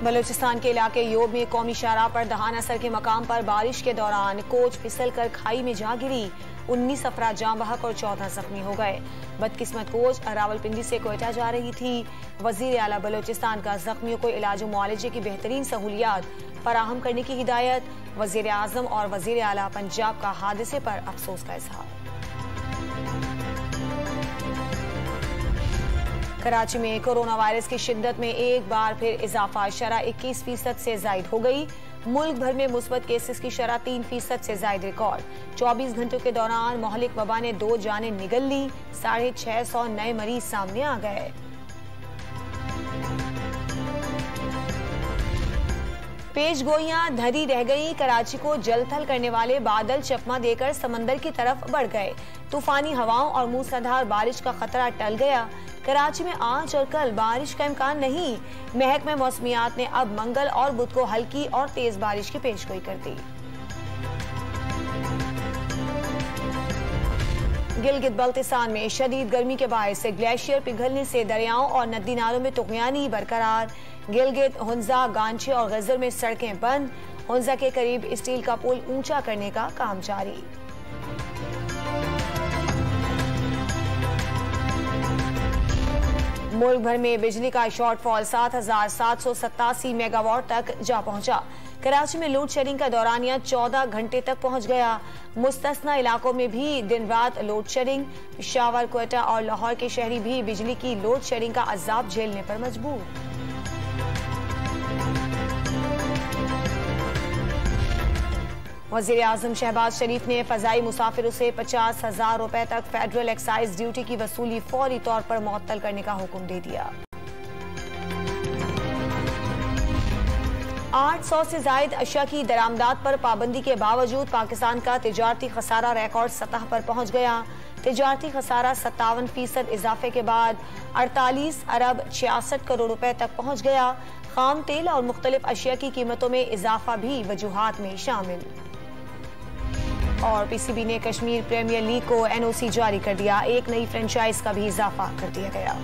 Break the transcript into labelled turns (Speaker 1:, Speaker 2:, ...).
Speaker 1: बलूचिस्तान के इलाके योब में कौमी शाहराह पर दहान असर के मकाम पर बारिश के दौरान कोच फिसल कर खाई में जा गिरी। 19 अफराद जाँ बहक और 14 जख्मी हो गए। बदकिस्मत कोच रावलपिंडी से कोयटा जा रही थी। वजीर आला बलूचिस्तान का जख्मियों को इलाज और मुआलजे की बेहतरीन सहूलियात फराहम करने की हिदायत। वजीर आजम और वजीर आला पंजाब का हादसे पर अफसोस का इजहार। कराची में कोरोना वायरस की शिद्दत में एक बार फिर इजाफा, शरह 21% से जायद हो गई। मुल्क भर में मुस्बत केसेस की शरह 3% से जायद रिकॉर्ड। 24 घंटों के दौरान मोहलिक वबा ने 2 जानें निगल ली। 650 नए मरीज सामने आ गए। पेश गोइयां धरी रह गई। कराची को जलथल करने वाले बादल चकमा देकर समंदर की तरफ बढ़ गए। तूफानी हवाओं और मूसलाधार बारिश का खतरा टल गया। कराची में आज और कल बारिश का इम्कान नहीं। महकमा मौसमियात ने अब मंगल और बुध को हल्की और तेज बारिश की पेशगोई कर दी। गिलगित बल्तिस्तान में शदीद गर्मी के बायस ग्लेशियर पिघलने से दरियाओं और नदी नालों में तुगयानी बरकरार। गिलगित, हुंजा, गांचे और गजर में सड़कें बंद। हुंजा के करीब स्टील का पुल ऊंचा करने का काम जारी। मुल्क भर में बिजली का शॉर्टफॉल 7,787 मेगावाट तक जा पहुंचा। कराची में लोड शेडिंग का दौरानिया 14 घंटे तक पहुंच गया। मुस्तस्ना इलाकों में भी दिन रात लोड शेडिंग। पेशावर, कोयटा और लाहौर के शहरी भी बिजली की लोड शेडिंग का अजाब झेलने पर मजबूर। वजीर आजम शहबाज शरीफ ने फजाई मुसाफिरों से 50,000 रुपए तक फेडरल एक्साइज ड्यूटी की वसूली फौरी तौर पर मुअत्तल करने का हुक्म दे दिया। 800 से जायद अशिया की दरामदात पर पाबंदी के बावजूद पाकिस्तान का तिजारती खसारा रिकॉर्ड सतह पर पहुंच गया। तिजारती खसारा 57% इजाफे के बाद 48 अरब 66 करोड़ रुपए तक पहुंच गया। खाम तेल और मुख्तलिफ अशिया की कीमतों में इजाफा भी वजूहात में शामिल। और पीसीबी ने कश्मीर प्रीमियर लीग को एनओसी जारी कर दिया। एक नई फ्रेंचाइज का भी इजाफा कर दिया गया।